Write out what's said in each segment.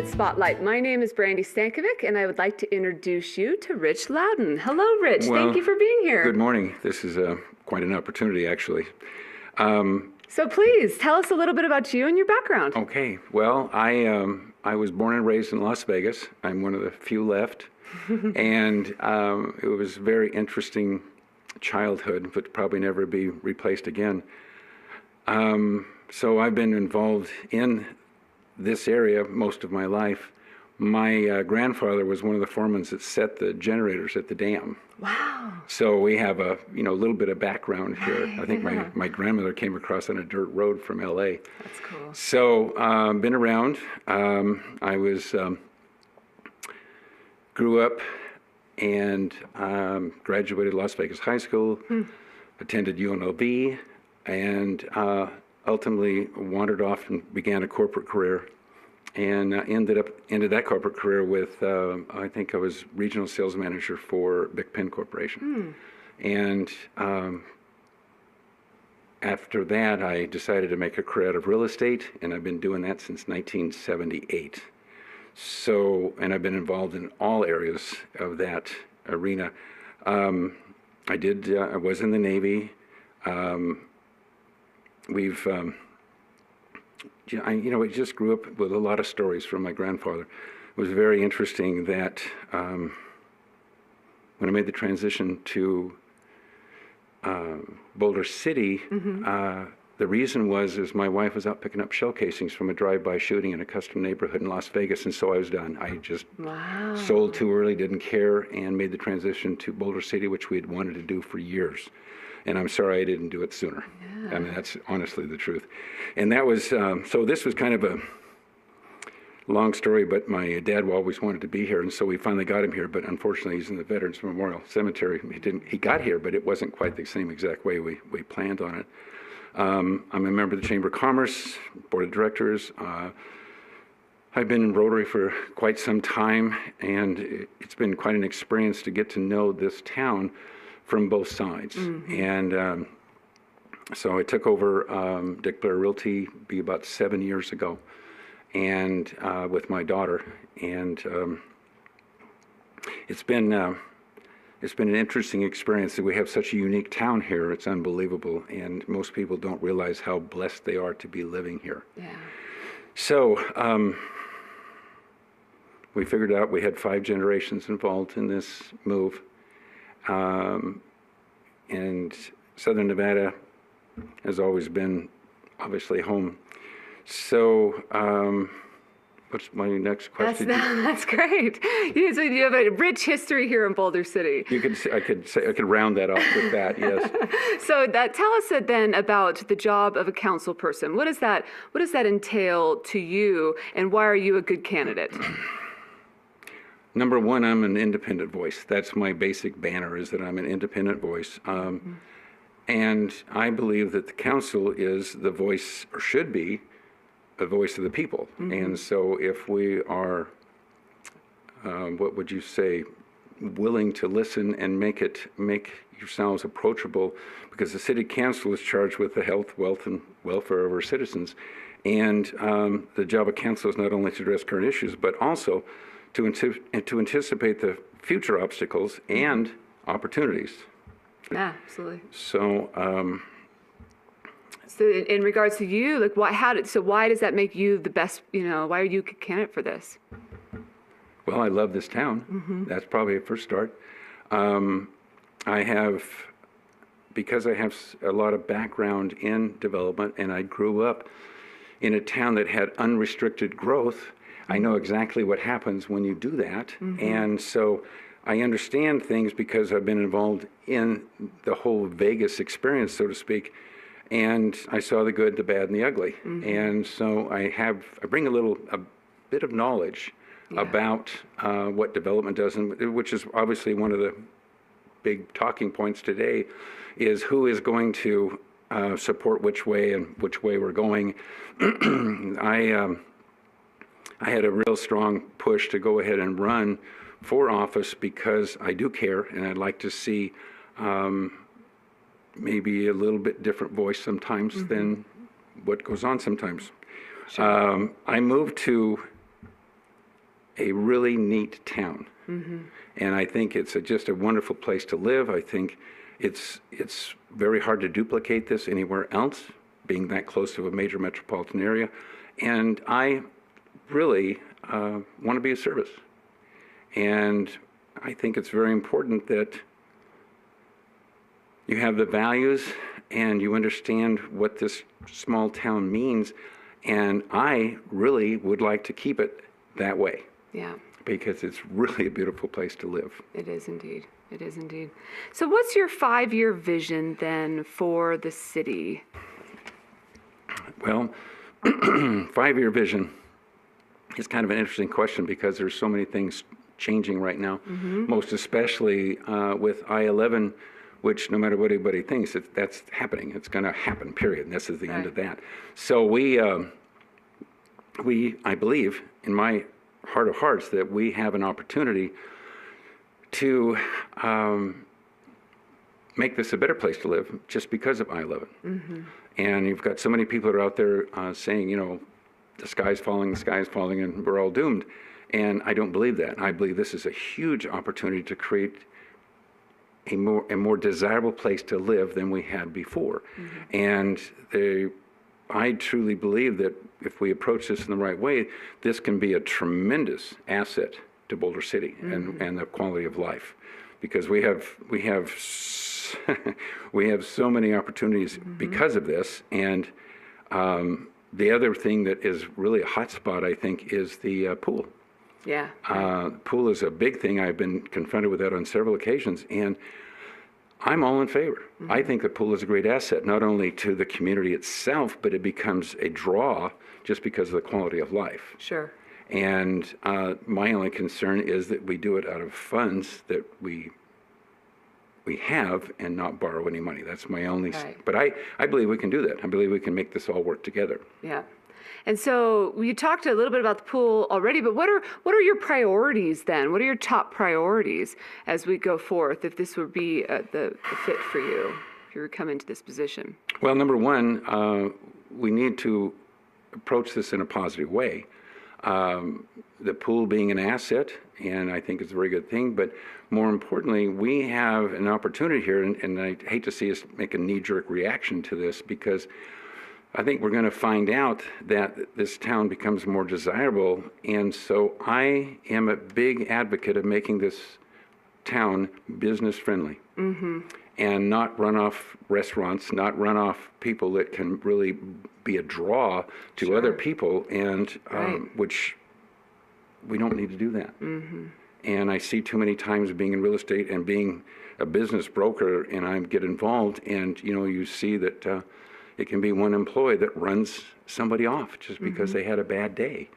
Candidate Spotlight. My name is Brandy Stankovic, and I would like to introduce you to Rich Loudin. Hello, Rich. Well, thank you for being here. Good morning. This is quite an opportunity, actually. So please, tell us a little bit about you and your background. Okay. Well, I was born and raised in Las Vegas. I'm one of the few left. And it was a very interesting childhood, but probably never be replaced again. So I've been involved in this area most of my life. My grandfather was one of the foremen that set the generators at the dam. Wow. So we have a little bit of background here. I think my grandmother came across on a dirt road from LA. That's cool. So been around. I was grew up and graduated Las Vegas High School, attended UNLV, and ultimately wandered off and began a corporate career, and ended that corporate career with I think I was regional sales manager for Big Pen Corporation, and after that I decided to make a career out of real estate, and I've been doing that since 1978. So, and I've been involved in all areas of that arena. I was in the Navy. I just grew up with a lot of stories from my grandfather. It was very interesting that when I made the transition to Boulder City, the reason is my wife was out picking up shell casings from a drive-by shooting in a custom neighborhood in Las Vegas, and so I was done. I just sold too early, didn't care, and made the transition to Boulder City, which we had wanted to do for years. And I'm sorry I didn't do it sooner. Yeah. I mean, that's honestly the truth. And that was, so this was kind of a long story, but my dad always wanted to be here, and so we finally got him here, but unfortunately he's in the Veterans Memorial Cemetery. He got here, but it wasn't quite the same exact way we planned on it. I'm a member of the Chamber of Commerce, Board of Directors. I've been in Rotary for quite some time, and it's been quite an experience to get to know this town from both sides. And so I took over Dick Blair Realty about 7 years ago, and with my daughter, and it's been an interesting experience. We have such a unique town here. It's unbelievable, and most people don't realize how blessed they are to be living here. Yeah. So we figured out we had 5 generations involved in this move. And Southern Nevada has always been obviously home. So what's my next question? That's great. So you have a rich history here in Boulder City. I could round that off with that, yes. So tell us then about the job of a council person. What does that entail to you, and why are you a good candidate? Number one, I'm an independent voice. That's my basic banner, is that I'm an independent voice. And I believe that the council is the voice, or should be, the voice of the people. And so if we are, what would you say, willing to listen and make yourselves approachable, because the city council is charged with the health, wealth, and welfare of our citizens. And the job of council is not only to address current issues, but also to anticipate the future obstacles and opportunities. Yeah, absolutely. So, so in regards to you, like, why does that make you the best? Why are you a good candidate for this? Well, I love this town. That's probably a first start. Because I have a lot of background in development, and I grew up in a town that had unrestricted growth. I know exactly what happens when you do that, and so I understand things because I've been involved in the whole Vegas experience, so to speak, and I saw the good, the bad, and the ugly, and so I bring a bit of knowledge about what development does, and which is obviously one of the big talking points today, is who is going to support which way and which way we're going. I had a real strong push to go ahead and run for office because I do care, and I'd like to see maybe a little bit different voice sometimes than what goes on sometimes. Sure. I moved to a really neat town. And I think it's just a wonderful place to live. I think it's very hard to duplicate this anywhere else, being that close to a major metropolitan area. And I really want to be of service. And I think it's very important that you have the values and you understand what this small town means. And I really would like to keep it that way. Yeah. Because it's really a beautiful place to live. It is indeed. It is indeed. So what's your 5-year vision then for the city? Well, 5-year vision is kind of an interesting question because there's so many things changing right now, most especially with I-11, which no matter what anybody thinks, that's happening. It's going to happen, period. And this is the end of that. So we, I believe, in my heart of hearts, that we have an opportunity to make this a better place to live just because of I-11. And you've got so many people that are out there saying, you know, the sky's falling, and we're all doomed. And I don't believe that. I believe this is a huge opportunity to create a more desirable place to live than we had before. And I truly believe that if we approach this in the right way, this can be a tremendous asset to Boulder City and the quality of life, because we have so many opportunities because of this. And the other thing that is really a hot spot, I think, is the pool. Yeah. Pool is a big thing. I've been confronted with that on several occasions, and I'm all in favor. I think the pool is a great asset, not only to the community itself, but it becomes a draw just because of the quality of life. Sure. And my only concern is that we do it out of funds that we have and not borrow any money. That's my only. Right. But I believe we can do that. I believe we can make this all work together. Yeah. And so you talked a little bit about the pool already, but what are your priorities then? What are your top priorities as we go forth, if this would be the fit for you, if you were come into this position? Well, number one, we need to approach this in a positive way. The pool being an asset, and I think it's a very good thing, but more importantly, we have an opportunity here, and I hate to see us make a knee-jerk reaction to this, because I think we're going to find out that this town becomes more desirable. And so I am a big advocate of making this town business friendly and not run off restaurants, not run off people that can really be a draw to other people, and which we don't need to do that. And I see too many times being in real estate and being a business broker, and I get involved, and you see that it can be one employee that runs somebody off just because they had a bad day.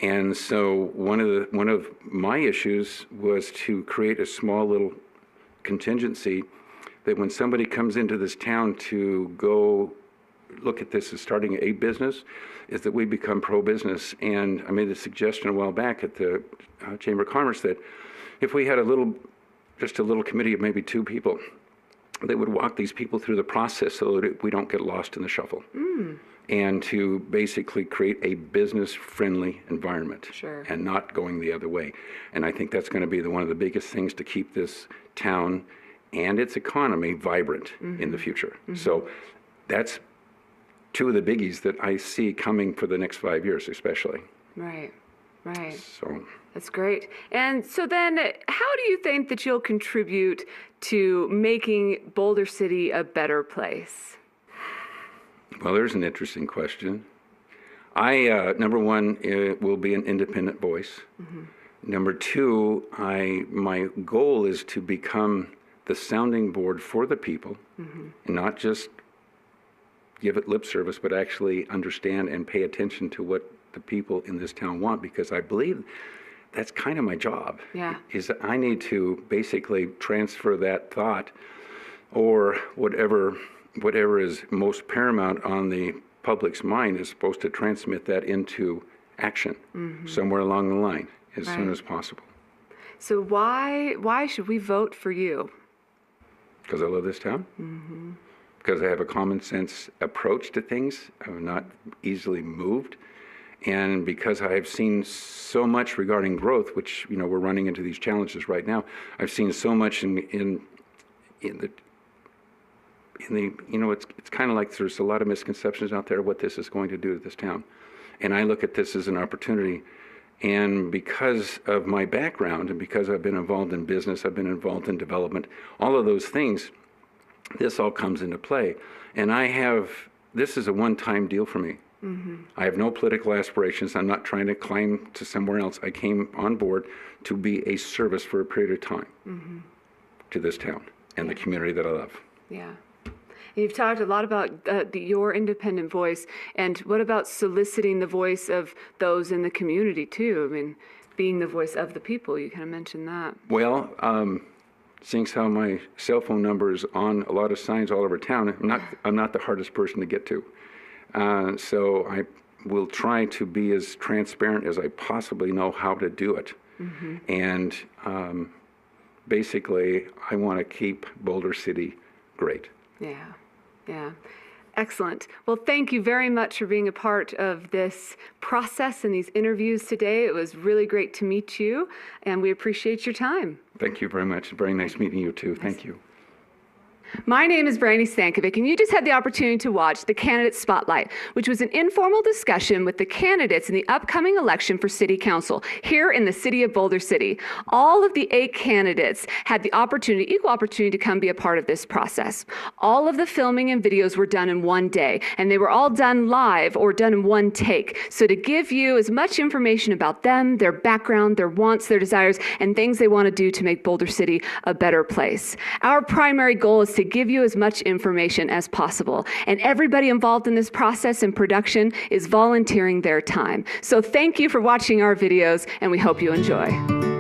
And so one of my issues was to create a small little contingency that when somebody comes into this town to go look at this as starting a business, is that we become pro-business. And I made a suggestion a while back at the Chamber of Commerce that if we had just a little committee of maybe 2 people, they would walk these people through the process so that we don't get lost in the shuffle. And to basically create a business-friendly environment and not going the other way. And I think that's going to be one of the biggest things to keep this town and its economy vibrant in the future. So that's 2 of the biggies that I see coming for the next 5 years, especially. Right. So that's great. And so then how do you think that you'll contribute to making Boulder City a better place? Well, there's an interesting question. Number one, it will be an independent voice. Number 2, my goal is to become the sounding board for the people, and not just give it lip service, but actually understand and pay attention to what the people in this town want, because I believe that's kind of my job. Is that I need to basically transfer that thought, or whatever is most paramount on the public's mind, is supposed to transmit that into action somewhere along the line as soon as possible. So why should we vote for you? Because I love this town. Because I have a common sense approach to things. I'm not easily moved. And because I've seen so much regarding growth, which, you know, we're running into these challenges right now, I've seen so much in the, you know, it's kind of like there's a lot of misconceptions out there what this is going to do to this town. And I look at this as an opportunity. And because of my background and because I've been involved in business, I've been involved in development, all of those things, this all comes into play. And this is a one-time deal for me. I have no political aspirations. I'm not trying to climb to somewhere else. I came on board to be a service for a period of time to this town and the community that I love. Yeah. You've talked a lot about your independent voice, and what about soliciting the voice of those in the community too? I mean, being the voice of the people, you kind of mentioned that. Well, seeing as how my cell phone number is on a lot of signs all over town, I'm not the hardest person to get to. So I will try to be as transparent as I possibly know how to do it. And basically, I want to keep Boulder City great. Yeah, yeah. Excellent. Well, thank you very much for being a part of this process and these interviews today. It was really great to meet you, and we appreciate your time. Thank you very much. Very nice meeting you, too. Thank you. My name is Brandy Stankovic, and you just had the opportunity to watch the Candidate Spotlight, which was an informal discussion with the candidates in the upcoming election for City Council here in the city of Boulder City. All of the 8 candidates had the opportunity, equal opportunity, to come be a part of this process. All of the filming and videos were done in one day, and they were all done live or done in one take. So to give you as much information about them, their background, their wants, their desires, and things they want to do to make Boulder City a better place. Our primary goal is to give you as much information as possible. And everybody involved in this process and production is volunteering their time. So thank you for watching our videos, and we hope you enjoy.